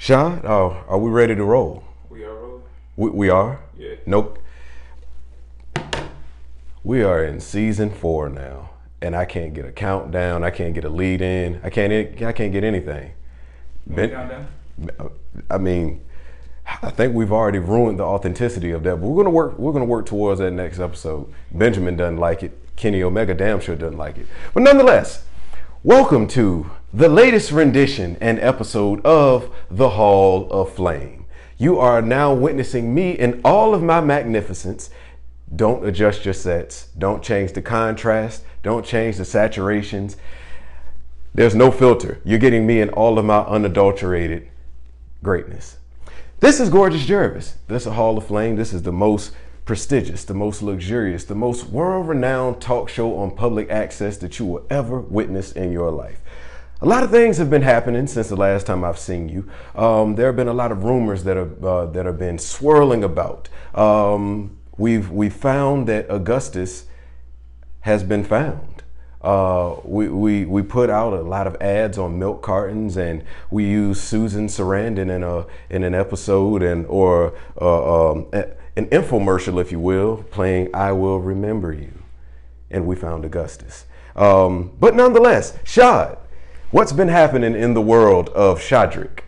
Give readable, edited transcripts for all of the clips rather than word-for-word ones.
Sean, are we ready to roll? We are rolling. We are? Yeah. Nope. We are in season 4 now, and I can't get a countdown. I can't get a lead in. I can't get anything. Countdown? I mean, I think we've already ruined the authenticity of that, but we're gonna work towards that next episode. Benjamin doesn't like it. Kenny Omega damn sure doesn't like it. But nonetheless, welcome to the latest rendition and episode of The Hall of Flame. You are now witnessing me in all of my magnificence. Don't adjust your sets. Don't change the contrast. Don't change the saturations. There's no filter. You're getting me in all of my unadulterated greatness. This is Gorgeous Geravis. This is a Hall of Flame. This is the most prestigious, the most luxurious, the most world-renowned talk show on public access that you will ever witness in your life. A lot of things have been happening since the last time I've seen you. There have been a lot of rumors that have been swirling about. We've found that Augustus has been found. We put out a lot of ads on milk cartons, and we used Susan Sarandon in an episode or an infomercial, if you will, playing "I Will Remember You," and we found Augustus. But nonetheless, Shad, what's been happening in the world of Shadrick?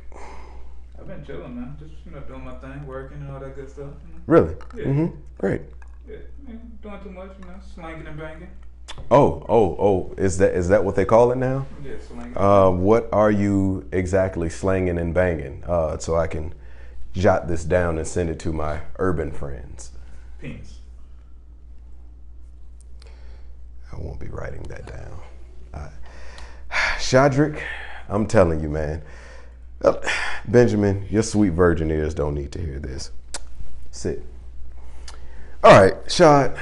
I've been chilling, man. Just doing my thing, working and all that good stuff. Really? Yeah. Mm-hmm. Great. Yeah, doing too much, slanging and banging. Oh! Is that what they call it now? Yeah, slanging. What are you exactly slanging and banging? So I can jot this down and send it to my urban friends. Penis. I won't be writing that down. Shadrick, I'm telling you, man. Benjamin, your sweet virgin ears don't need to hear this. Sit. All right, Shad,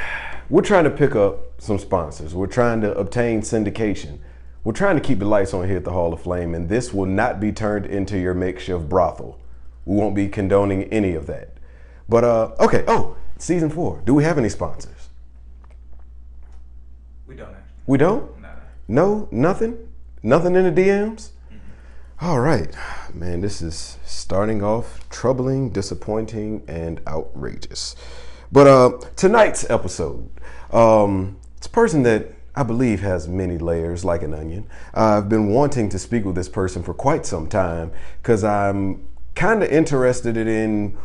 we're trying to pick up some sponsors. We're trying to obtain syndication. We're trying to keep the lights on here at the Hall of Flame, and this will not be turned into your makeshift brothel. We won't be condoning any of that. But, okay. Oh, season 4. Do we have any sponsors? We don't actually. We don't? Nah. No? Nothing? Nothing in the DMs? All right. Man, this is starting off troubling, disappointing, and outrageous. But tonight's episode, it's a person that I believe has many layers like an onion. I've been wanting to speak with this person for quite some time because I'm kind of interested in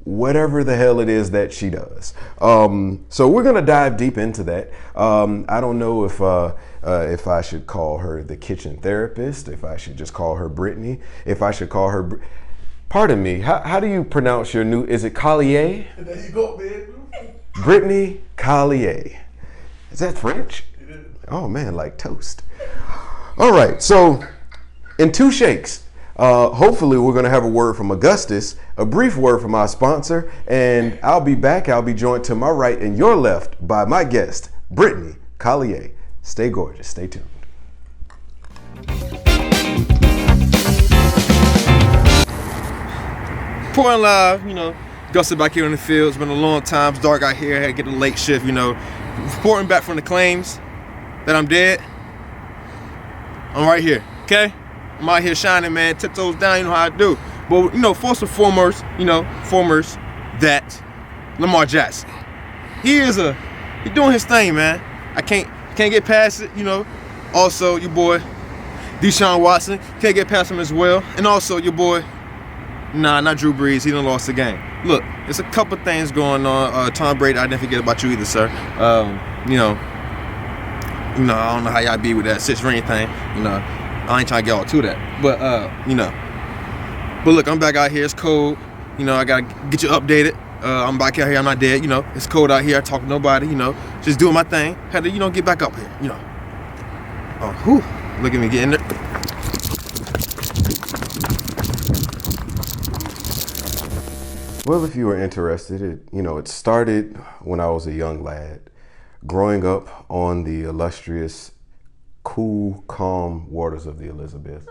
whatever the hell it is that she does. So we're gonna dive deep into that. I don't know if I should call her the kitchen therapist, if I should just call her Brittney, if I should call her, pardon me, how do you pronounce your new, is it Callier? There you go, man. Brittney Callier. Is that French? It is. Oh man, like toast. All right, so in 2 shakes, hopefully we're gonna have a word from Augustus, a brief word from our sponsor, and I'll be back. I'll be joined to my right and your left by my guest, Brittney Callier. Stay gorgeous, stay tuned. Pouring live, Gusted back here in the field. It's been a long time. It's dark out here. I had to get a late shift, Reporting back from the claims that I'm dead. I'm right here, okay? I'm out here shining, man. Tiptoes down, you know how I do. But, first and foremost, that Lamar Jackson. He's doing his thing, man. I can't get past it, Also, your boy, Deshaun Watson, can't get past him as well. And also, your boy, not Drew Brees. He done lost the game. Look, there's a couple things going on. Tom Brady, I didn't forget about you either, sir. I don't know how y'all be with that 6 ring thing. I ain't trying to get all to that. But, But look, I'm back out here. It's cold. I gotta get you updated. I'm back out here. I'm not dead. It's cold out here. I talk to nobody. Just doing my thing. Had to, get back up here. Oh, whew. Look at me getting there. Well, if you were interested, it started when I was a young lad, growing up on the illustrious, cool, calm waters of the Elizabeth.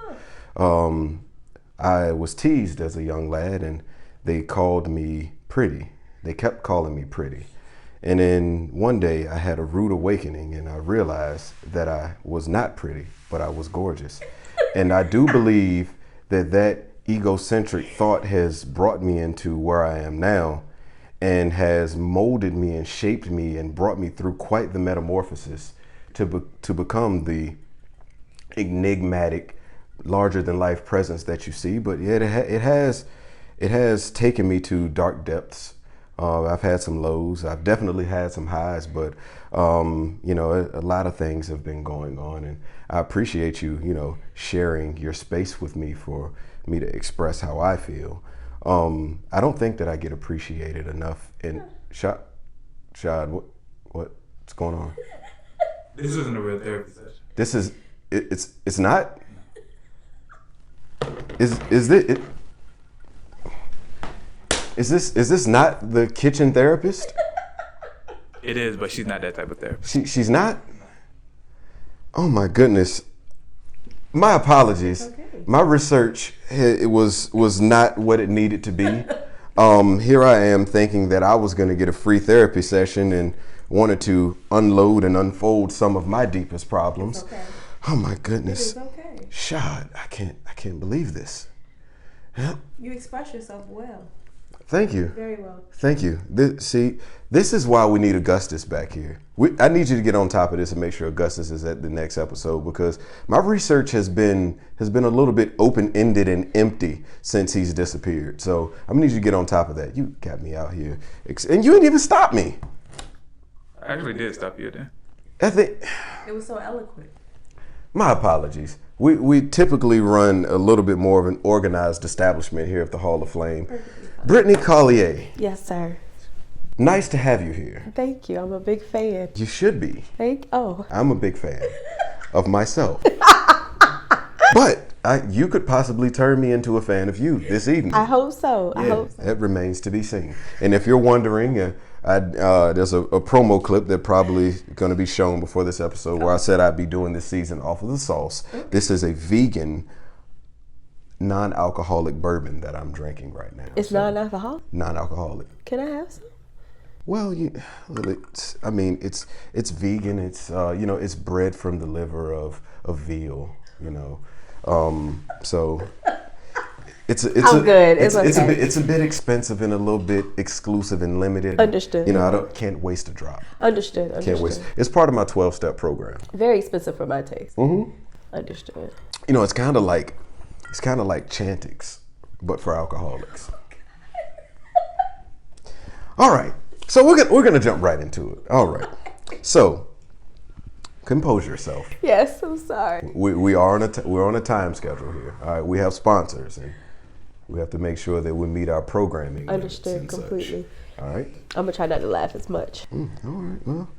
I was teased as a young lad, and they called me pretty. They kept calling me pretty. And then one day I had a rude awakening, and I realized that I was not pretty, but I was gorgeous. And I do believe that egocentric thought has brought me into where I am now, and has molded me and shaped me and brought me through quite the metamorphosis to become the enigmatic, larger than life presence that you see. But yeah, it has taken me to dark depths. I've had some lows. I've definitely had some highs, but you know, a lot of things have been going on, and I appreciate you, you know, sharing your space with me for me to express how I feel. I don't think that I get appreciated enough. And Shad, what's going on? This isn't a real therapy session. This is it's not. Is this is this not the kitchen therapist? It is, but she's not that type of therapist. She's not. Oh my goodness. My apologies. Okay. My research it was not what it needed to be. Here I am thinking that I was going to get a free therapy session and wanted to unload and unfold some of my deepest problems. It's okay. Oh my goodness. It is okay. Shad, I can't believe this. Yeah. You express yourself well. Thank you. Very well. Thank you. This is why we need Augustus back here. I need you to get on top of this and make sure Augustus is at the next episode, because my research has been a little bit open-ended and empty since he's disappeared. So I'm gonna need you to get on top of that. You got me out here, and you didn't even stop me. I actually did stop you then. I think. It was so eloquent. My apologies. We typically run a little bit more of an organized establishment here at the Hall of Flame. Brittney Callier, Yes, sir. nice to have you here. Thank you. I'm a big fan. You should be. I'm a big fan of myself. But you could possibly turn me into a fan of you this evening. I hope so. I Yeah, hope so. that remains to be seen. And if you're wondering, there's a promo clip that probably going to be shown before this episode where I said I'd be doing this season off of the sauce. This is a vegan, non-alcoholic bourbon that I'm drinking right now. It's non-alcoholic? Non-alcoholic. Can I have some? Well, it's vegan. It's it's bred from the liver of veal. So it's I'm good. It's okay. It's a bit expensive and a little bit exclusive and limited. Understood. I can't waste a drop. Understood. Can't waste. It's part of my 12-step program. Very expensive for my taste. Mm-hmm. Understood. It's kind of like Chantix, but for alcoholics. All right. So we're gonna jump right into it. All right. So compose yourself. Yes, I'm sorry. We're on a time schedule here. All right. We have sponsors, and we have to make sure that we meet our programming. Understood completely. All right. I'm gonna try not to laugh as much. All right. Well,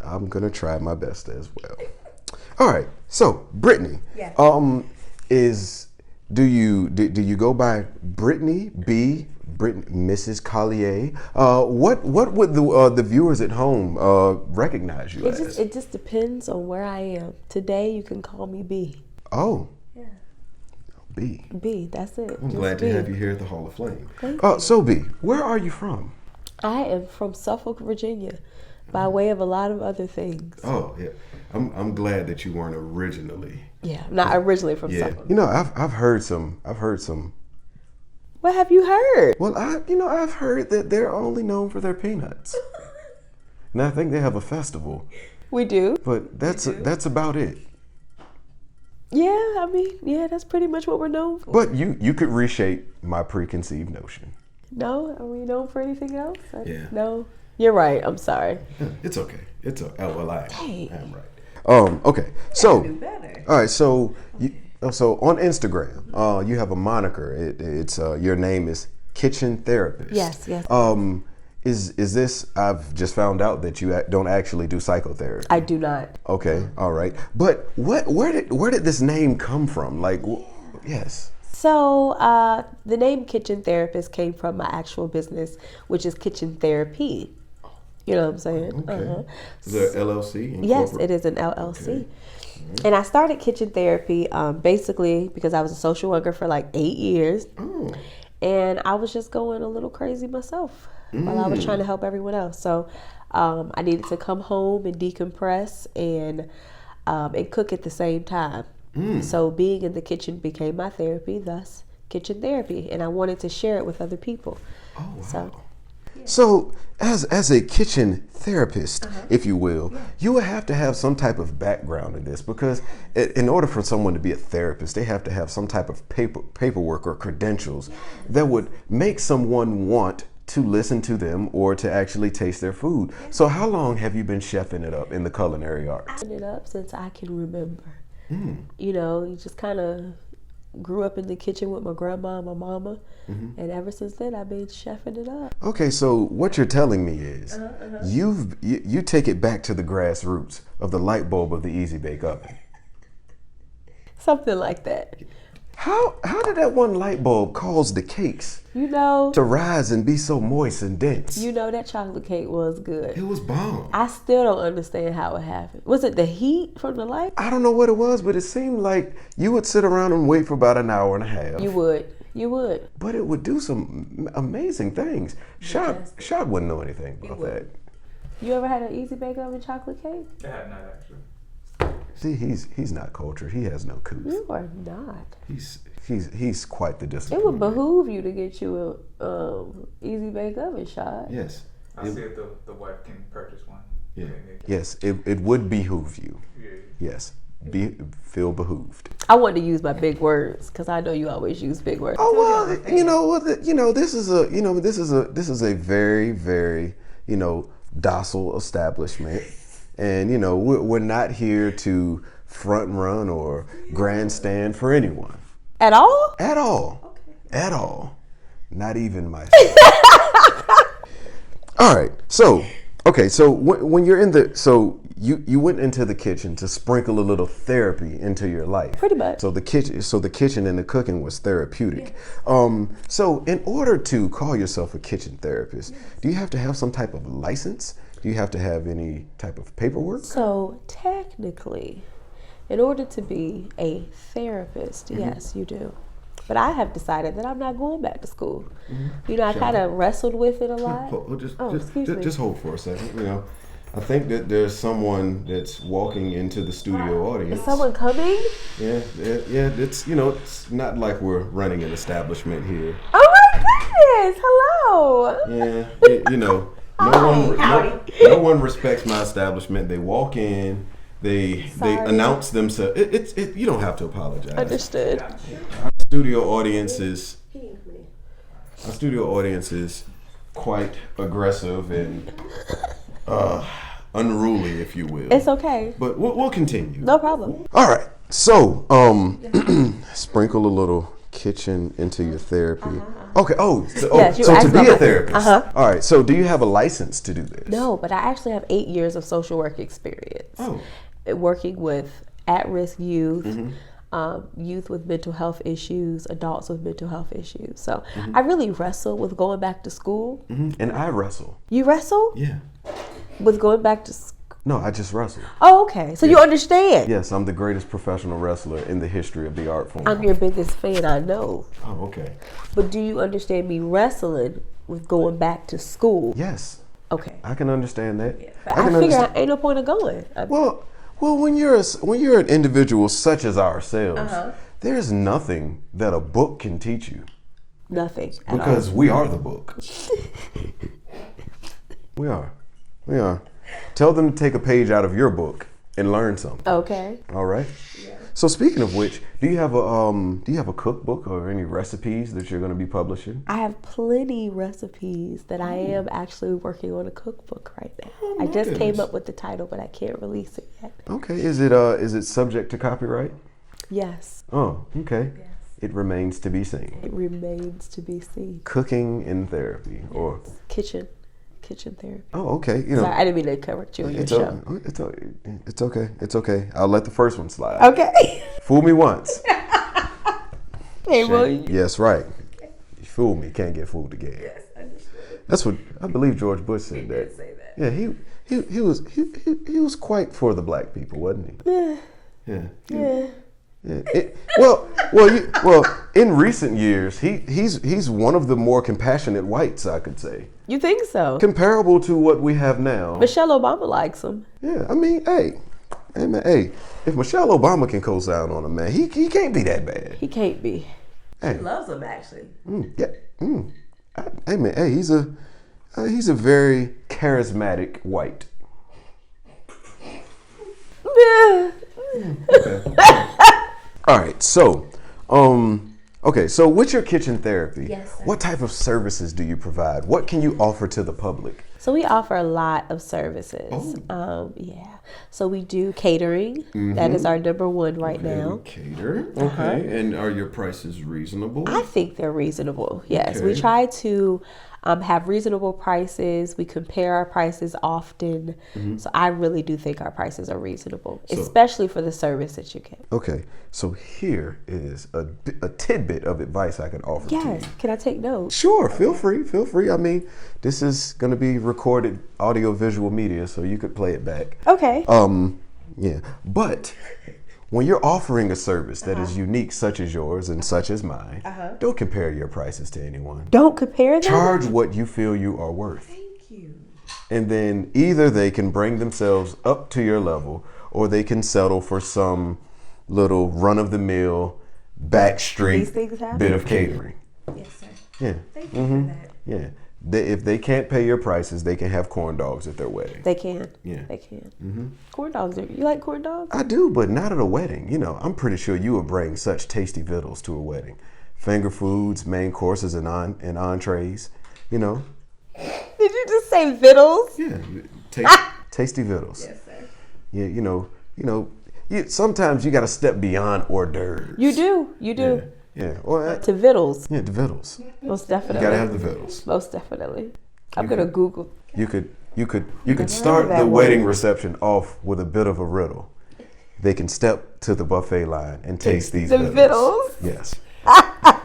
I'm gonna try my best as well. All right. So Brittney. Yes. Do you go by Brittney B? Brittney, Mrs. Callier. What would the viewers at home recognize you as? It just depends on where I am. Today you can call me B. Oh. Yeah. B. B, that's it. I'm glad to have you here at the Hall of Flame. Thank you. So B, where are you from? I am from Suffolk, Virginia, by way of a lot of other things. Oh yeah. I'm glad that you weren't originally. Yeah, not originally from Yeah. Suffolk. I've heard some. What have you heard? Well, I've heard that they're only known for their peanuts, and I think they have a festival. We do. But that's about it. Yeah, that's pretty much what we're known for. But you could reshape my preconceived notion. No, are we known for anything else? Yeah. No, you're right. I'm sorry. It's okay. Hey. I am right. Okay. So, Do better. all right. So on Instagram, you have a moniker. It's your name is Kitchen Therapist. Yes. Is this? I've just found out that you don't actually do psychotherapy. I do not. Okay. All right. But where did this name come from? Like, yes. So the name Kitchen Therapist came from my actual business, which is Kitchen Therapy. You know what I'm saying? Okay. Is there an LLC? Yes, it is an LLC. Okay. And I started Kitchen Therapy basically because I was a social worker for like 8 years. Oh. And I was just going a little crazy myself while I was trying to help everyone else. So I needed to come home and decompress and cook at the same time. So being in the kitchen became my therapy, thus kitchen therapy, and I wanted to share it with other people. Oh, wow. So, So, as a kitchen therapist, if you will, you would have to have some type of background in this, because in order for someone to be a therapist, they have to have some type of paperwork or credentials that would make someone want to listen to them or to actually taste their food. So how long have you been chefing it up in the culinary arts? I've been it up since I can remember. You know, you just kind of grew up in the kitchen with my grandma and my mama, and ever since then I've been chefing it up. Okay, so what you're telling me is you take it back to the grassroots of the light bulb of the Easy Bake Oven. Something like that. How did that one light bulb cause the cakes You know, to rise and be so moist and dense? you know that chocolate cake was good. It was bomb. I still don't understand how it happened. Was it the heat from the light? I don't know what it was, but it seemed like you would sit around and wait for about an hour and a half. You would. But it would do some amazing things. Shad wouldn't know anything about that. You ever had an Easy Bake Oven chocolate cake? I have not actually. See, he's not cultured. He has no couth. You are not. He's quite the It discipline. would behoove you to get you a Easy Bake Oven shot. Yes. I see if the wife can purchase one. Yeah. Yes, it would behoove you. Yeah. Yes. Feel behooved. I wanted to use my big words because I know you always use big words. Oh well, this is a very, very docile establishment, and we're not here to front run or grandstand for anyone. At all? At all. Okay. At all. Not even myself. All right. So when you're in you went into the kitchen to sprinkle a little therapy into your life. Pretty much. So the kitchen and the cooking was therapeutic. So in order to call yourself a kitchen therapist, do you have to have some type of license? Do you have to have any type of paperwork? So technically, in order to be a therapist, yes, you do. But I have decided that I'm not going back to school. I kind of wrestled with it a lot. Just hold for a second. I think that there's someone that's walking into the studio audience. Is someone coming? Yeah. It's it's not like we're running an establishment here. Oh my goodness! Hello. Yeah. No one respects my establishment. They walk in. They announce themselves. You don't have to apologize. Understood. Our studio audience is quite aggressive and unruly, if you will. It's okay. But we'll continue. No problem. All right. So, sprinkle a little kitchen into your therapy. Okay. So to be a therapist. All right. So, do you have a license to do this? No, but I actually have 8 years of social work experience. Oh. Working with at-risk youth, youth with mental health issues, adults with mental health issues. So I really wrestle with going back to school. And I wrestle. You wrestle? Yeah. With going back to school? No, I just wrestle. Oh, okay. So you understand? Yes, I'm the greatest professional wrestler in the history of the art form. I'm your biggest fan, I know. Oh, okay. But do you understand me wrestling with going back to school? Yes. Okay. I can understand that. Yeah. I figure ain't no point of going. Well, when you're an individual such as ourselves, there's nothing that a book can teach you. Nothing. Because we are the book. We are. Tell them to take a page out of your book and learn something. Okay. All right. Yeah. So speaking of which, do you have a cookbook or any recipes that you're going to be publishing? I have plenty recipes that I am actually working on a cookbook right now. I just came up with the title, but I can't release it yet. Okay. Is it subject to copyright? Yes. Oh, okay. Yes. It remains to be seen. It remains to be seen. Cooking in therapy or kitchen therapy. Oh, okay. Sorry, I didn't mean to correct you on your show. It's okay. It's okay. I'll let the first one slide. Okay. Fool me once. Hey, well, yes, right. You fool me, can't get fooled again. Yes, understood. That's what I believe George Bush said. He did say that. Yeah, he was quite for the black people, wasn't he? Yeah. Yeah. In recent years, he's one of the more compassionate whites, I could say. You think so? Comparable to what we have now. Michelle Obama likes him. Yeah, I mean, hey, if Michelle Obama can co-sign on him, man, he can't be that bad. He can't be. Hey. He loves them actually. Yeah. Hey man, hey, he's a very charismatic white. All right, so, okay, so with your kitchen therapy, Yes, sir. what type of services do you provide? What can you offer to the public? So we offer a lot of services. Yeah. So we do catering. That is our number one right now. Cater. Okay, and are your prices reasonable? I think they're reasonable. Yes, we Okay. try to have reasonable prices. We compare our prices often. So I really do think our prices are reasonable, especially for the service that you get. Okay, so here is a tidbit of advice I can offer to you. Yes. Can I take notes? Sure, feel free. I mean, this is going to be recorded audio visual media, so you could play it back. Okay. Yeah, but when you're offering a service that is unique, such as yours and such as mine, don't compare your prices to anyone. Don't compare them. Charge what you feel you are worth. Thank you. And then either they can bring themselves up to your level or they can settle for some little run-of-the-mill These backstreet things happen. bit of catering. Yes, sir. Yeah, Thank you for that. yeah. If they can't pay your prices, they can have corn dogs at their wedding. They can. Yeah. They can. Corn dogs. You like corn dogs? I do, but not at a wedding. You know, I'm pretty sure you would bring such tasty victuals to a wedding. Finger foods, main courses, and entrees. You know. Did you just say victuals? Yeah, tasty victuals. Yes, sir. Yeah, you know. Sometimes you got to step beyond hors d'oeuvres. You do. You do. Yeah. Or To victuals. the victuals. Most You definitely. gotta have the victuals. Most definitely. I'm gonna Google. You could start that the word. wedding reception off with a bit of a riddle. They can step to the buffet line and taste these The victuals. victuals. Yes.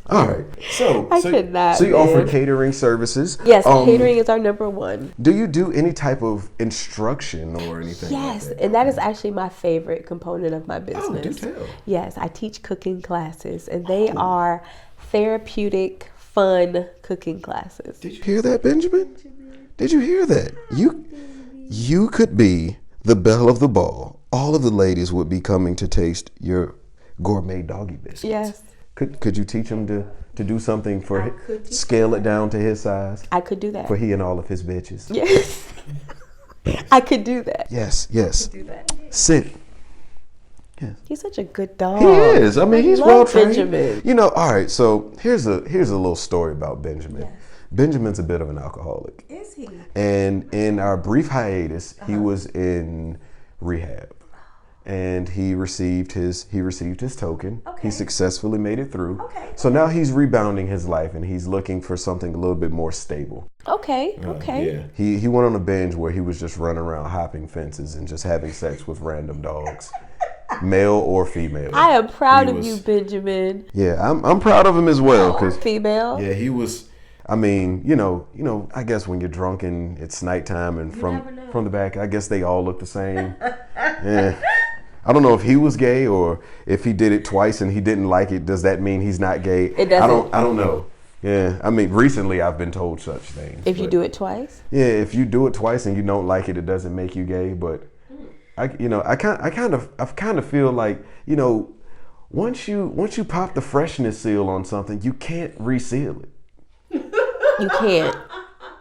All right. So I could not, So you offer man. catering services. Yes, catering is our number one. Do you do any type of instruction or anything? Yes, Like that? and that is actually my favorite component of my business. Oh, do tell. Yes, I teach cooking classes, and they are therapeutic, fun cooking classes. Did you hear that, Benjamin? Did you hear that? You could be the belle of the ball. All of the ladies would be coming to taste your gourmet doggy biscuits. Yes. Could you teach him to do something I for could teach scale it down to his size I could do that. for he and all of his bitches? Yes. I could do that. Yes. Do that. Sit. He's such a good dog. He is. I mean, he's love well trained. Benjamin. You know. All right. So here's a little story about Benjamin. Yes. Benjamin's a bit of an alcoholic, Is he? and in our brief hiatus, he was in rehab, and he received his token. Okay. He successfully made it through. Okay. So now he's rebounding his life, and he's looking for something a little bit more stable. Okay. Okay. He went on a binge where he was just running around hopping fences and just having sex with random dogs, male or female. I am proud He of was- you, Benjamin. Yeah, I'm proud of him as well because Female. yeah, he was. I mean, you know. I guess when you're drunk and it's nighttime and never know. from the back, I guess they all look the same. Yeah. I don't know if he was gay or if he did it twice and he didn't like it. Does that mean he's not gay? It doesn't. I don't know. Yeah. I mean, recently I've been told such things. If you but- do it twice. Yeah, if you do it twice and you don't like it, it doesn't make you gay. But I kind of feel like, you know, once you pop the freshness seal on something, you can't reseal it. You can't.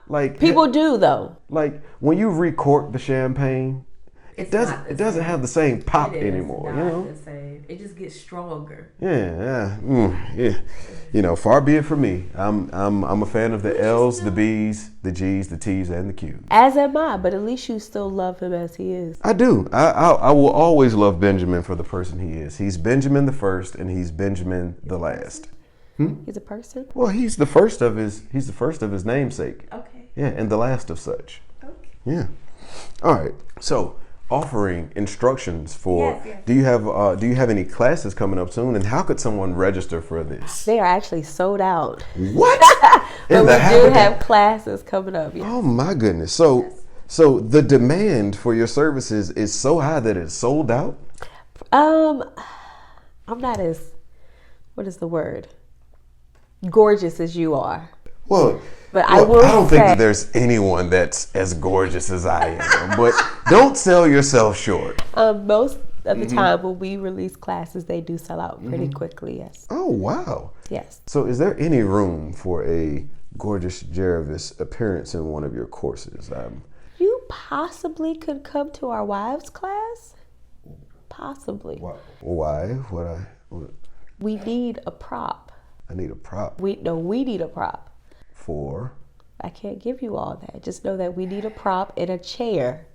Like People do though. like when you recork the champagne, it It's not the doesn't same. have the same pop It is anymore. not You know. the same. It just gets stronger. Yeah. You know, far be it from me. I'm a fan of the L's, the B's, the G's, the T's, and the Q's. As am I, but at least you still love him as he is. I do. I will always love Benjamin for the person he is. He's Benjamin the first, and he's Benjamin the last. He's a person. Well, he's the first of his namesake. Okay. Yeah, and the last of such. Okay. Yeah. All right. So, offering instructions for. Yes, yes. Do you have any classes coming up soon? And how could someone register for this? They are actually sold out. What? But In we the do Habitat? have classes coming up. Yes. Oh my goodness. So the demand for your services is so high that it's sold out? I'm not as, what is the word? Gorgeous as you are. Well, But I will don't think say- that there's anyone that's as gorgeous as I am. But don't sell yourself short. Most of the time when we release classes, they do sell out pretty quickly. Yes. Oh, wow. Yes. So is there any room for a gorgeous Geravis appearance in one of your courses? You possibly could come to our wives class. Possibly. Why? We need a prop. I need a prop We need a prop. for. I can't give you all that. Just know that we need a prop and a chair.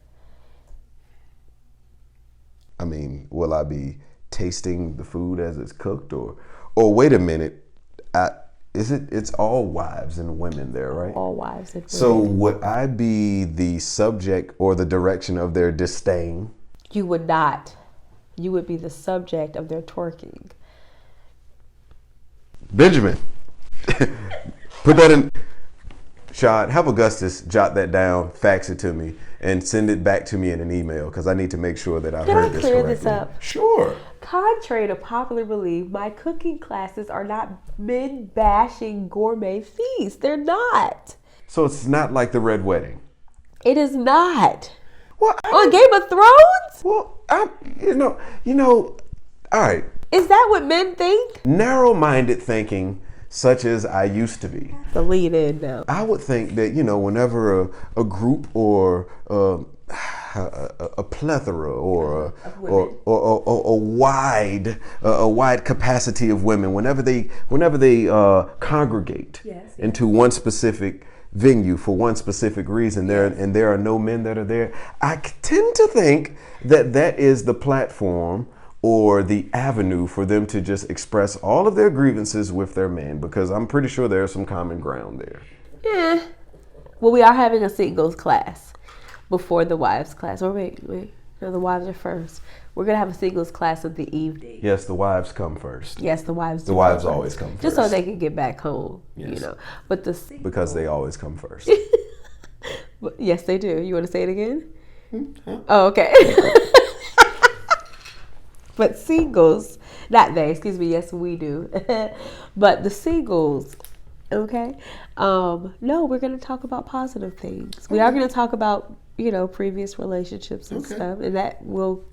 I mean, will I be tasting the food as it's cooked, or wait a minute, it's all wives and women there, right? All wives and women. So would I be the subject or the direction of their disdain? You would not. You would be the subject of their twerking. Benjamin, put that in. Shad, have Augustus jot that down, fax it to me, and send it back to me in an email because I need to make sure that I heard this correctly. Can I clear this up? Sure. Contrary to popular belief, my cooking classes are not men-bashing gourmet feasts. They're not. So it's not like the Red Wedding. It is not. Well, On Game of Thrones? Well, all right. Is that what men think? Narrow-minded thinking, such as I used to be. The lead in now. I would think that, whenever a group or a plethora or a wide capacity of women, whenever they congregate into one specific venue for one specific reason, and there are no men that are there, I tend to think that is the platform or the avenue for them to just express all of their grievances with their men, because I'm pretty sure there's some common ground there. Yeah. Well, we are having a singles class before the wives class. Or wait. No, the wives are first. We're going to have a singles class in the evening. Yes, the wives come first. Yes, the wives do. The wives always come first. Just so they can get back home, Yes. But Because they always come first. yes, they do. You want to say it again? Oh, okay. But singles, not they, excuse me, yes, we do. But the singles, okay? No, we're going to talk about positive things. We are going to talk about, previous relationships and stuff. And that will,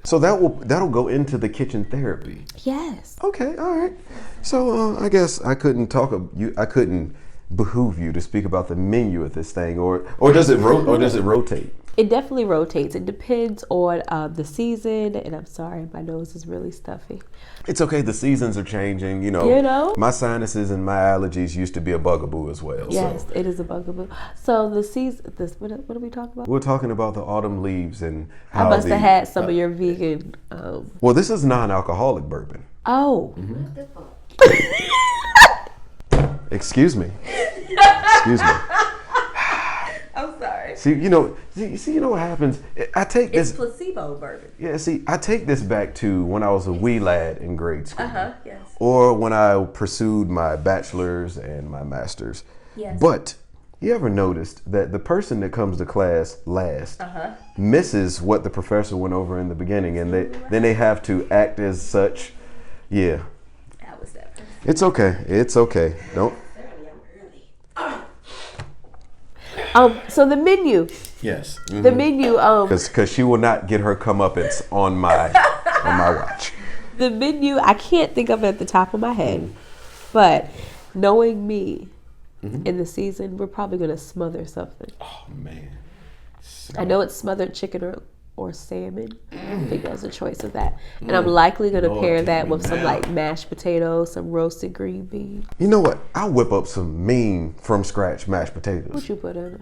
So that'll go into the kitchen therapy. Yes. Okay, all right. So I guess I couldn't behoove you to speak about the menu of this thing, or does it rotate? It definitely rotates. It depends on the season. And I'm sorry, my nose is really stuffy. It's okay. The seasons are changing. My sinuses and my allergies used to be a bugaboo as well. Yes, so. it is a bugaboo. So the season. What are we talking about? We're talking about the autumn leaves and how I must have had some of your vegan. Well, this is non-alcoholic bourbon. Oh. Excuse me. I'm sorry. See, what happens? I take this. It's placebo bourbon. Yeah, see, I take this back to when I was a wee lad in grade school. Yes. Or when I pursued my bachelor's and my master's. Yes. But you ever noticed that the person that comes to class last misses what the professor went over in the beginning, and then they have to act as such? Yeah. That was that person. It's okay. Don't. So the menu. Yes. The menu. Because she will not get her comeuppance on my watch. The menu. I can't think of it at the top of my head, but knowing me, in the season, we're probably gonna smother something. Oh man. I know it's smothered chicken or salmon. I think there's a choice of that, and I'm likely gonna pair that with some like mashed potatoes, some roasted green beans. You know what? I'll whip up some mean from scratch mashed potatoes. What you put in it?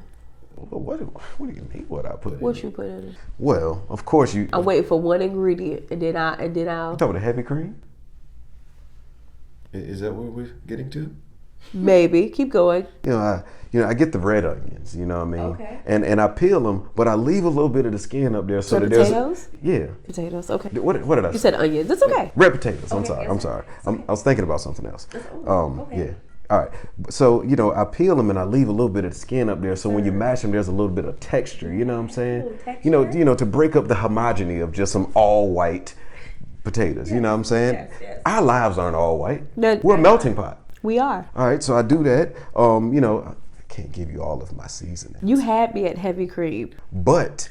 What do you mean? What I put in? What you put in it? Well, of course you. I'm waiting for one ingredient, and then I'll. You talking about the heavy cream? Is that what we're getting to? Maybe keep going. I get the red onions. You know what I mean? Okay. And I peel them, but I leave a little bit of the skin up there so that potatoes? Yeah. Potatoes. Okay. What did I? You said onions. It's okay. Red potatoes. I'm Okay, sorry. yes, I'm sorry. okay. I was thinking about something else. Okay. Yeah. All right. So, I peel them and I leave a little bit of the skin up there. So when you mash them, there's a little bit of texture. You know what I'm saying? Texture? To break up the homogeny of just some all white potatoes. You know what I'm saying? Yes. Our lives aren't all white. No. We're a melting pot. We are. All right. So I do that. can't give you all of my seasoning. You had me at heavy cream. But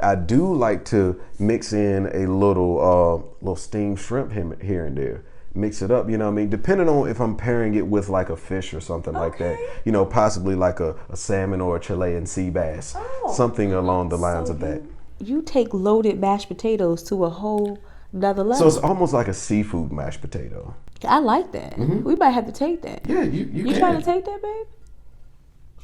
I do like to mix in a little steamed shrimp here and there. Mix it up, you know what I mean? Depending on if I'm pairing it with like a fish or something like that. You know, possibly like a salmon or a Chilean sea bass. Something along the lines of that. You take loaded mashed potatoes to a whole nother level. So it's almost like a seafood mashed potato. I like that. We might have to take that. Yeah, you You trying to take that, babe?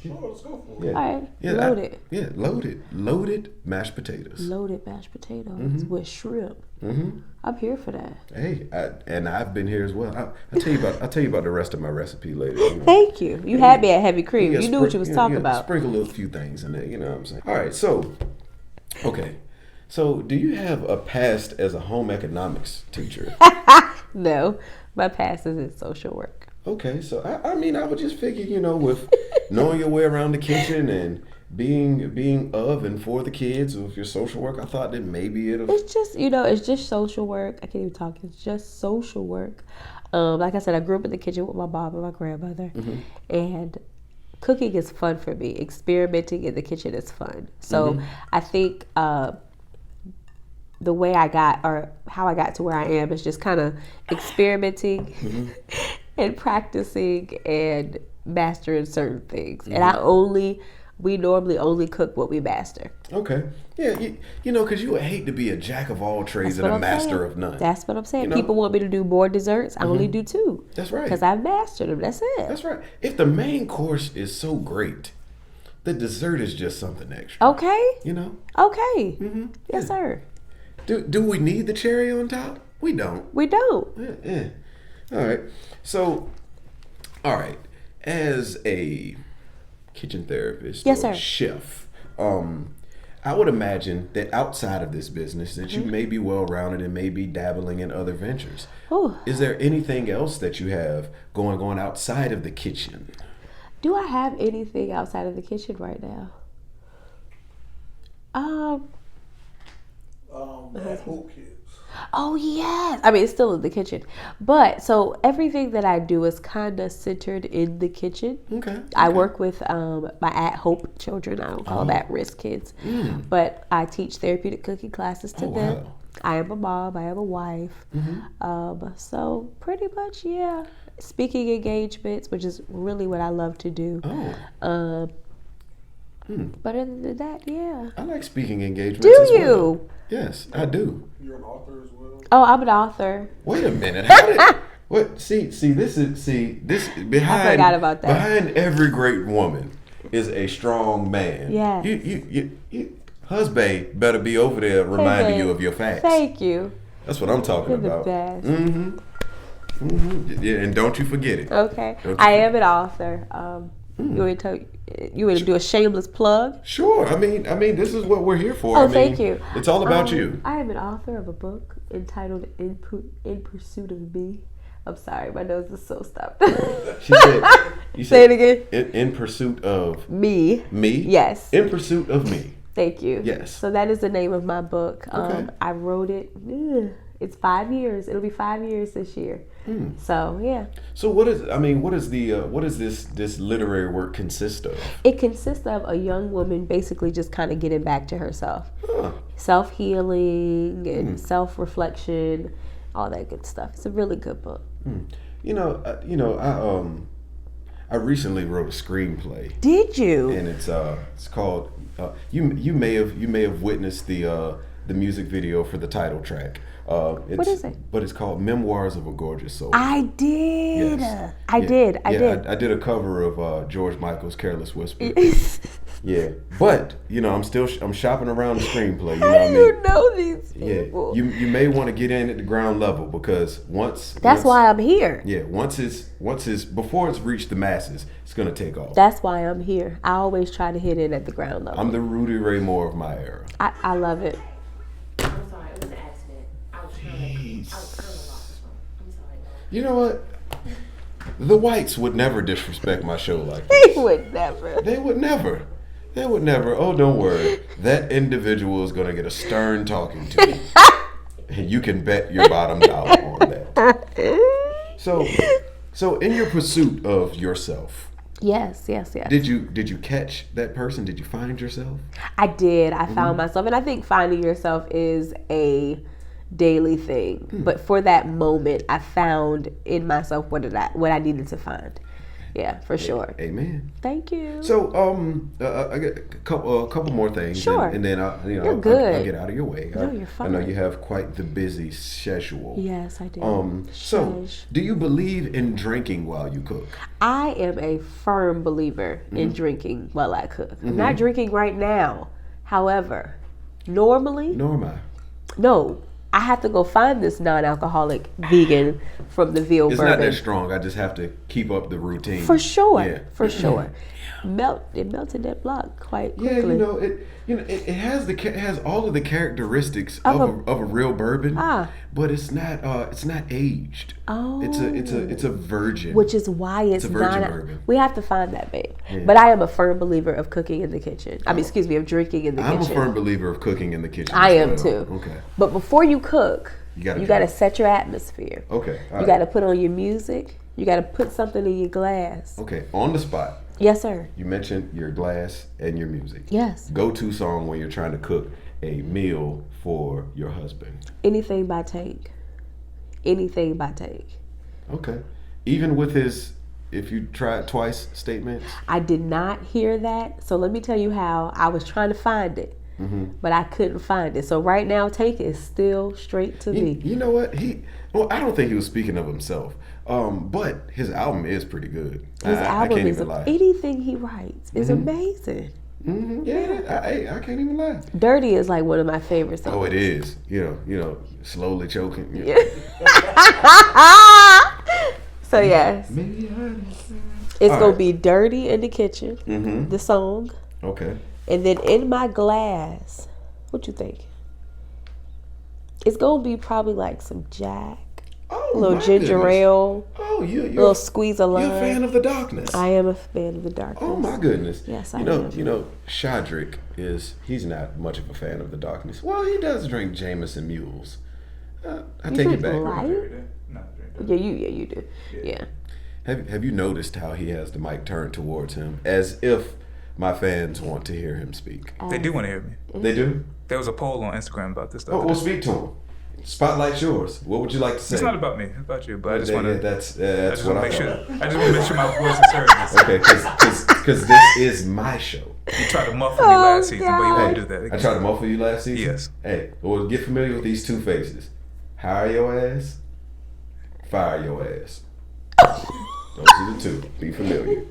Sure, let's go for it. Yeah. All right, Yeah, loaded. Loaded mashed potatoes. Loaded mashed potatoes with shrimp. I'm here for that. Hey, and I've been here as well. I'll tell you about the rest of my recipe later. You know. Thank you. You had me at heavy cream. You knew what you was talking about. Sprinkle a few things in there. You know what I'm saying? All right. So, okay. So, do you have a past as a home economics teacher? No, my past is in social work. Okay. So, I mean, I would just figure, you know, with knowing your way around the kitchen and being of and for the kids with your social work, I thought that maybe it'll. It's just, it's just social work. I can't even talk. It's just social work. Like I said, I grew up in the kitchen with my mom and my grandmother, and cooking is fun for me. Experimenting in the kitchen is fun. So I think the way I got, or how I got to where I am, is just kind of experimenting and practicing and mastering certain things. And we normally only cook what we master. Okay. Yeah, you know, because you would hate to be a jack of all trades and a master of none. That's what I'm saying. You know? People want me to do more desserts. I only do 2. That's right. Because I've mastered them. That's it. That's right. If the main course is so great, the dessert is just something extra. Okay. You know? Okay. Yes, Yeah. sir. Do we need the cherry on top? We don't. We don't. Yeah. All right. So, all right. As a kitchen therapist Yes, or sir. chef, I would imagine that outside of this business that you may be well-rounded and may be dabbling in other ventures. Ooh. Is there anything else that you have going on outside of the kitchen? Do I have anything outside of the kitchen right now? That Hope Kids. Oh, yes. I mean, it's still in the kitchen. But, so everything that I do is kind of centered in the kitchen. Okay. I work with my at-hope children. I don't call them at-risk kids. But I teach therapeutic cooking classes to them. Wow. I am a mom. I am a wife. So pretty much, yeah. Speaking engagements, which is really what I love to do. But other than that, yeah. I like speaking engagements Do as you? well. Yes, I do. You're an author as well. Oh, I'm an author. Wait a minute. How did what this behind I forgot about that. Behind every great woman is a strong man. Yes. You husband better be over there reminding you of your facts. Thank you. That's what I'm talking You're the about. best. Yeah, and don't you forget it. Okay. Don't you I am an author. You want to do a shameless plug? Sure. I mean, this is what we're here for. Oh, I mean, thank you. It's all about you. I am an author of a book entitled In Pursuit of Me. I'm sorry, my nose is so stopped. You Say said it again. In pursuit of Me. me? Yes. In pursuit of me. Thank you. Yes. So that is the name of my book. Okay. I wrote it. It's 5 years. It'll be 5 years this year. So yeah. So what is this literary work consist of? It consists of a young woman basically just kind of getting back to herself, self-healing and self-reflection, all that good stuff. It's a really good book. I recently wrote a screenplay. Did you? And it's called you may have witnessed the music video for the title track. What is it? But it's called Memoirs of a Gorgeous Soul. I did. Yes. I did. I did a cover of George Michael's Careless Whisper. Yeah, but I'm shopping around the screenplay. You know what I mean? You know these people. Yeah, you may want to get in at the ground level because That's why I'm here. Yeah, before it's reached the masses, it's gonna take off. That's why I'm here. I always try to hit in at the ground level. I'm the Rudy Ray Moore of my era. I love it. I'm sorry, it was an accident. I was trying to lock this phone. I'm sorry. You know what? The whites would never disrespect my show like this. They would never. They would never. They would never. Oh, don't worry. That individual is going to get a stern talking to. And you can bet your bottom dollar on that. So in your pursuit of yourself, Yes. Did you catch that person? Did you find yourself? I did. I found myself, and I think finding yourself is a daily thing. But for that moment, I found in myself what I needed to find. Yeah, for sure. Amen. Thank you. So, I got a couple more things. Sure. And then I'll get out of your way. No, you're fine. I know you have quite the busy schedule. Yes, I do. So, do you believe in drinking while you cook? I am a firm believer in drinking while I cook. I'm not drinking right now. However, normally, no, I have to go find this non-alcoholic vegan from the Veal It's Bourbon. not that strong. I just have to keep up the routine. For sure. Yeah. For sure. It melted that block quite quickly. It has all of the characteristics of a real bourbon, but it's not aged. Oh. It's a virgin. Which is why it's a virgin not. bourbon. We have to find that, babe. Yeah. But I am a firm believer of cooking in the kitchen. Of drinking in the kitchen. I'm a firm believer of cooking in the kitchen. I am well. too. Okay. But before you cook, you gotta got to set your atmosphere. Okay. You got to put on your music. You got to put something in your glass. Okay. On the spot. Yes, sir. You mentioned your glass and your music. Yes. Go-to song when you're trying to cook a meal for your husband. Anything by Tank. Anything by Tank. Okay. Even with his "if you try it twice" statements? I did not hear that. So let me tell you how I was trying to find it. But I couldn't find it. So right now, Tank is still straight to me. You know what? I don't think he was speaking of himself. But his album is pretty good. His album can't is even lie. Anything he writes is amazing. Yeah, I can't even lie. Dirty is like one of my favorite songs. Oh, it is. Slowly choking. Yeah. So yes, it's gonna be Dirty in the Kitchen, the song. Okay. And then In My Glass, what you think? It's gonna be probably like some Jack, a little ginger ale, you're a little squeeze of lime. You're a fan of the darkness. I am a fan of the darkness. Oh my goodness. Yes, I am. Shadrick he's not much of a fan of the darkness. Well, he does drink Jameson mules. I take it back. Light? Yeah, you do. Yeah. Have you noticed how he has the mic turned towards him as if my fans want to hear him speak? They do want to hear me. They do? There was a poll on Instagram about this stuff. Oh, well, speak to him. Spotlight's yours. What would you like to say? It's not about me. It's about you. But I just want to. That's what I make thought. sure. I just want to make sure my voice is heard. Okay, because this is my show. You tried to muffle me last season, but you won't do that again. I tried to muffle you last season? Yes. Hey, well, get familiar with these two faces. Hire your ass, fire your ass. Those are the two. Be familiar.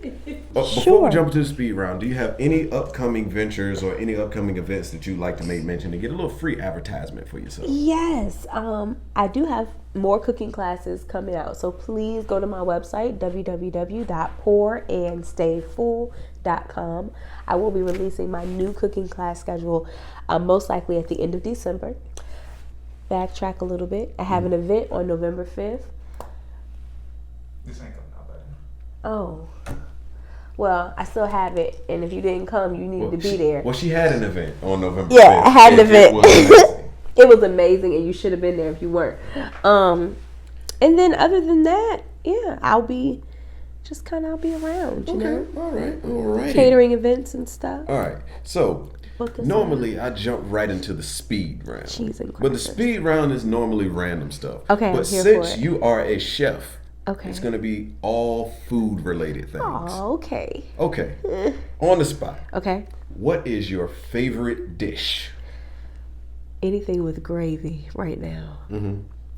Before we jump into the speed round, do you have any upcoming ventures or any upcoming events that you'd like to make mention to get a little free advertisement for yourself? Yes, I do have more cooking classes coming out. So please go to my website, www.pourandstayfull.com. I will be releasing my new cooking class schedule most likely at the end of December. Backtrack a little bit. I have an event on November 5th. This ain't coming out, buddy. Oh. Well, I still have it, and if you didn't come, you need to be there. Well, she had an event on November 5th. Yeah, I had an event. It was amazing. It was amazing, and you should have been there if you weren't. And then other than that, yeah, I'll be around, you know? All right. Catering events and stuff. All right. So, normally I jump right into the speed round. Cheese and but the speed round is normally random stuff. Okay, but I'm here since for it. you are a chef, Okay. it's going to be all food related things. Oh, okay. Okay. On the spot. Okay. What is your favorite dish? Anything with gravy right now.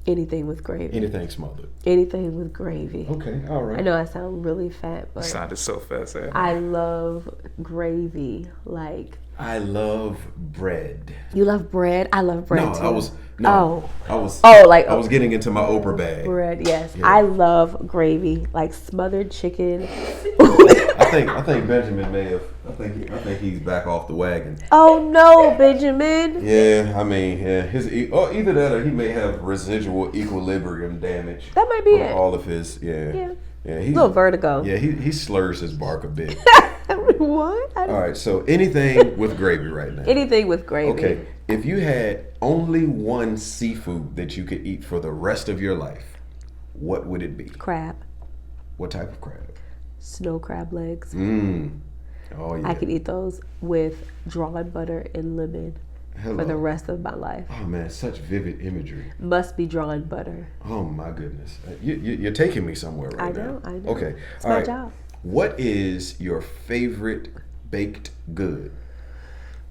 Anything with gravy. Anything smothered. Anything with gravy. Okay, all right. I know I sound really fat, but Sounded so fast. I love gravy. Like, I love bread. you love bread? I love bread too. I was getting into my Oprah bag. Bread, yes. Yeah. I love gravy, like smothered chicken. I think Benjamin may have. I think he's back off the wagon. Oh no, Benjamin. Yeah, I mean, either that or he may have residual equilibrium damage. That might be it. All of his, yeah. He's, little vertigo. Yeah, he slurs his bark a bit. What? All right, so anything with gravy right now. Anything with gravy. Okay, if you had only one seafood that you could eat for the rest of your life, what would it be? Crab. What type of crab? snow crab legs. Oh yeah. I could eat those with drawn butter and lemon for the rest of my life. Oh man, such vivid imagery. Must be drawn butter. Oh my goodness, you're taking me somewhere right now. I know. Okay, It's all my right. job. What is your favorite baked good?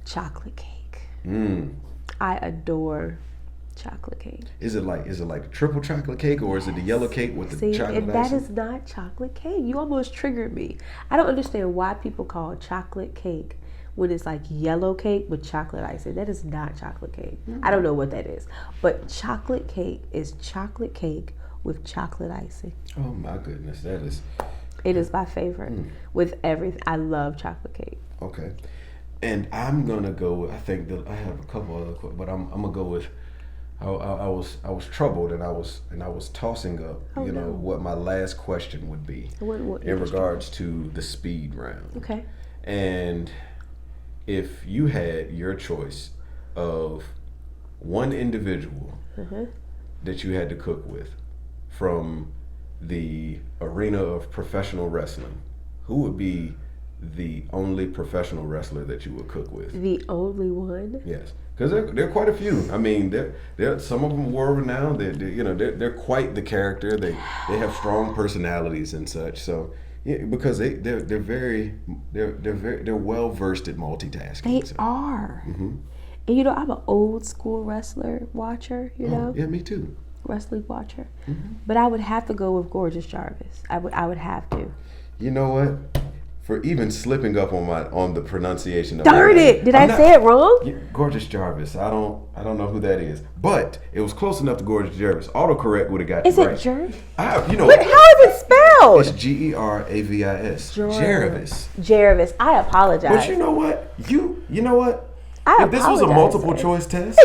Chocolate cake. Mm. I adore chocolate cake. Is it like the triple chocolate cake, or is it the yellow cake with the See, chocolate and that icing? is not chocolate cake. You almost triggered me. I don't understand why people call chocolate cake when it's like yellow cake with chocolate icing. That is not chocolate cake. I don't know what that is. But chocolate cake is chocolate cake with chocolate icing. Oh my goodness, that is It is my favorite with everything. I love chocolate cake. okay. And I'm gonna go with, I think that I have a couple other, but I'm gonna go with. I was troubled, and I was tossing up, what my last question would be What in regards to the speed round. Okay. And if you had your choice of one individual that you had to cook with from the arena of professional wrestling, who would be the only professional wrestler that you would cook with? The only one? Yes, because there are quite a few. I mean, there some of them world renowned. They're quite the character. They have strong personalities and such. So yeah, because they're very well versed at multitasking. They so. are. Mm-hmm. And I'm an old school wrestler watcher, Oh, yeah, me too. wrestling watcher. Mm-hmm. But I would have to go with Gorgeous Jarvis. I would have to. You know what? For even slipping up on the pronunciation of Darn her name. it! Did I say it wrong? Yeah, Gorgeous Jarvis. I don't know who that is, but it was close enough to Gorgeous Jarvis. Autocorrect would have got Is you it right. Jarvis? How is it spelled? It's Geravis. Geravis. Jarvis. I apologize. But you know what? You know what? I If this was a apologize, multiple sir. choice test,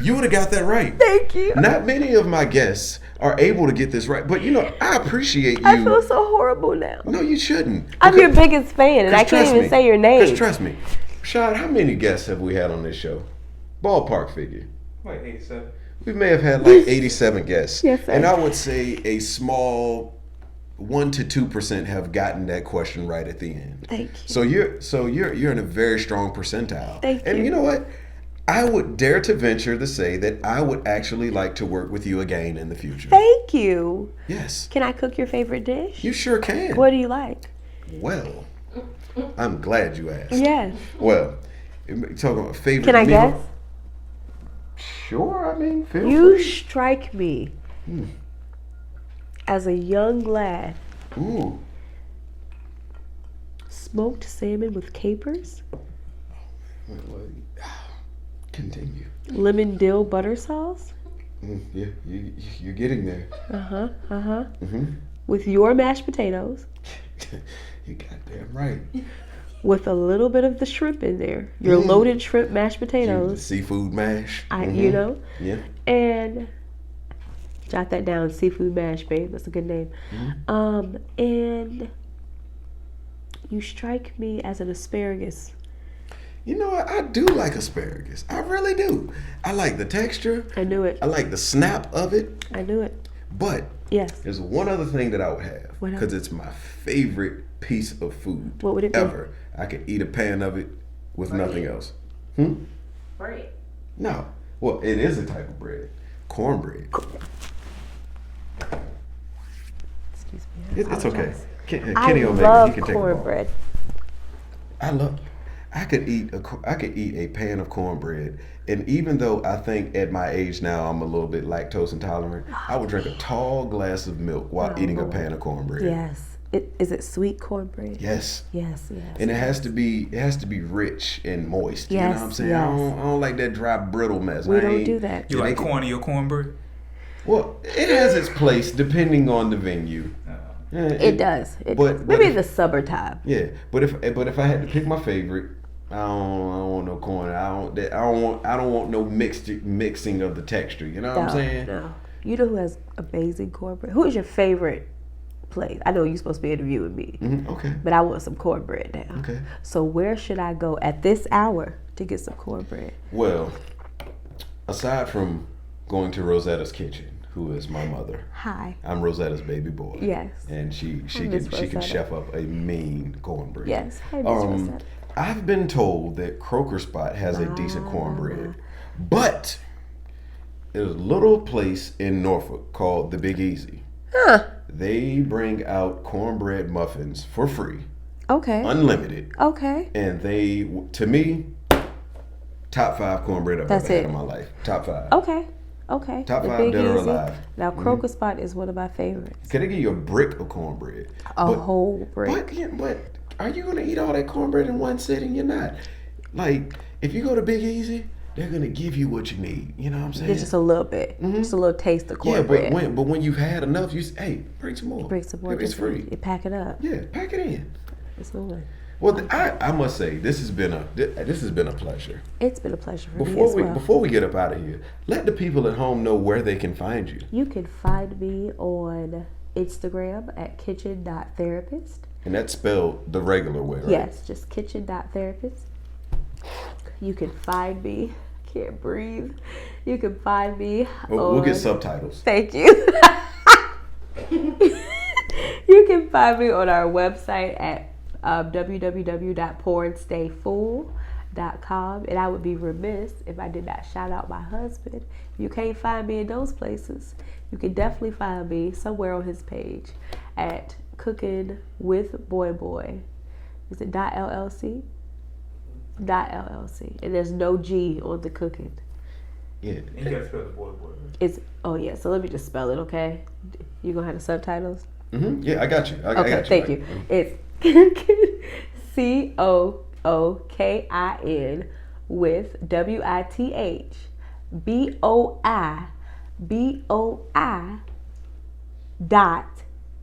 you would have got that right. Thank you. Not many of my guests are able to get this right, but I appreciate you. I feel so horrible now. No, you shouldn't. I'm your biggest fan, and I can't even say your name. Because trust me, Shad, how many guests have we had on this show? Ballpark figure. Wait, 87. We may have had like 87 guests. Yes, sir. And I would say a small 1 to 2% have gotten that question right at the end. Thank you. So you're in a very strong percentile. Thank And you. you know what? I would dare to venture to say that I would actually like to work with you again in the future. Thank you. Yes. Can I cook your favorite dish? You sure can. What do you like? Well, I'm glad you asked. Yes. Well, talking about favorite Can I meal. guess? Sure, I mean, feel You free. strike me as a young lad. Ooh. Smoked salmon with capers, Well, continue. lemon dill butter sauce. Yeah, you're getting there. With your mashed potatoes, You goddamn right. with a little bit of the shrimp in there. Your loaded shrimp mashed The potatoes. seafood mash. Yeah. Yeah. And jot that down, seafood mash, babe. That's a good name. And you strike me as an asparagus. You know what? I do like asparagus. I really do. I like the texture. I knew it. I like the snap of it. I knew it. But Yes. there's one other thing that I would have. What else? Because it's my favorite piece of food. What would it be? Ever. I could eat a pan of it with nothing else. Bread. No. Well, it is a type of bread. Cornbread. Excuse me. It's okay. I Kenny Omega, love he can take a ball. cornbread. I could eat a pan of cornbread, and even though I think at my age now I'm a little bit lactose intolerant, I would drink a tall glass of milk while eating a pan of cornbread. Yes. Is it sweet cornbread? Yes. Yes, yes. And it has to be rich and moist. You know Yes, what I'm saying? yes. I don't like that dry brittle mess. We I don't ain't- do that. You Yeah, like they can- corn in your cornbread? Well, it has its place depending on the venue. Yeah, It does. It but- does. but Maybe if- the summertime. Yeah, but if I had to pick my favorite, I don't want no corn. I don't want no mixing of the texture. You know what I'm saying? No. You know who has amazing cornbread? Who is your favorite place? I know you're supposed to be interviewing me, Okay. but I want some cornbread now. Okay. So where should I go at this hour to get some cornbread? Well, aside from going to Rosetta's Kitchen, who is my mother. Hi. I'm Rosetta's baby boy. Yes. And she Miss can Rosetta. chef up a mean cornbread. Yes. Hey, Miss Rosetta. I've been told that Croker Spot has a decent cornbread, but there's a little place in Norfolk called the Big Easy. Huh. They bring out cornbread muffins for free, Okay. unlimited, Okay. and they, to me, top 5 cornbread I've That's ever had it. in my life. Top 5. Okay. Okay. Top The 5 Big dead or Easy. alive. Now, Croker Spot is one of my favorites. Can they give you a brick of cornbread? A whole brick. But are you gonna eat all that cornbread in one sitting? You're not. Like, if you go to Big Easy, they're gonna give you what you need. You know what I'm saying? It's just a little bit. Just a little taste of cornbread. Yeah, but when you've had enough, you say, hey, bring some more. Bring some more. It's free. You pack it up. Yeah, pack it in. It's good. Well, I must say this has been a pleasure. It's been a pleasure for me as well. Before we get up out of here, let the people at home know where they can find you. You can find me on Instagram at kitchen.therapist. And that's spelled the regular way, right? Yes, just kitchen.therapist. You can find me. Can't breathe. You can find me. We'll get subtitles. Thank you. You can find me on our website at www.pornstayfull.com. And I would be remiss if I did not shout out my husband. If you can't find me in those places, you can definitely find me somewhere on his page at Cookin with Boy. Is it .llc? .llc. And there's no G on the Cookin. Yeah. You gotta spell the boy. It's so let me just spell it, okay? You gonna have the subtitles? Mm-hmm. Yeah, I got you. I Okay, got you. thank you. It's COOKIN with WITHBOIBOI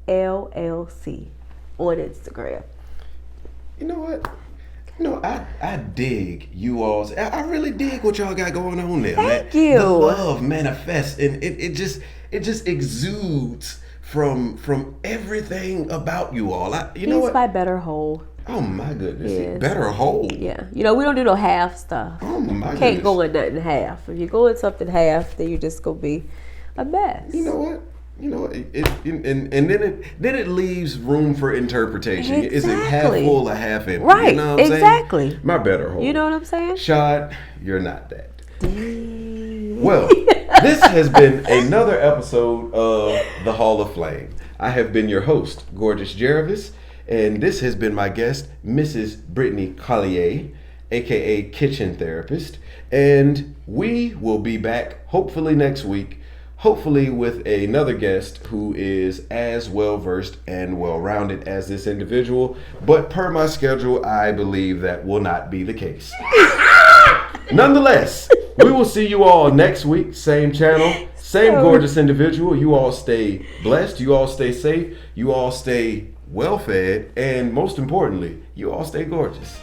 .LLC on Instagram. You know what? I dig you all's. I really dig what y'all got going on there, man. Thank you. The love manifests, and it just exudes from everything about you all. You know He's what? my better whole. Oh my goodness, Yes. better hold. Yeah, we don't do no half stuff. Oh my Can't goodness. go in nothing half. If you go in something half, then you're just gonna be a mess. You know what? And then it leaves room for interpretation. Is it half Exactly. full or half empty? Right, You know what I'm exactly. saying? My better hold. You know what I'm saying? Shad, you're not that. Well, this has been another episode of The Hall of Flame. I have been your host, Gorgeous Geravis, and this has been my guest, Mrs. Brittney Callier, aka Kitchen Therapist. And we will be back hopefully next week, hopefully with another guest who is as well versed and well rounded as this individual. But per my schedule, I believe that will not be the case. Nonetheless, we will see you all next week, same channel, same gorgeous individual. You all stay blessed, you all stay safe, you all stay well fed, and most importantly, you all stay gorgeous.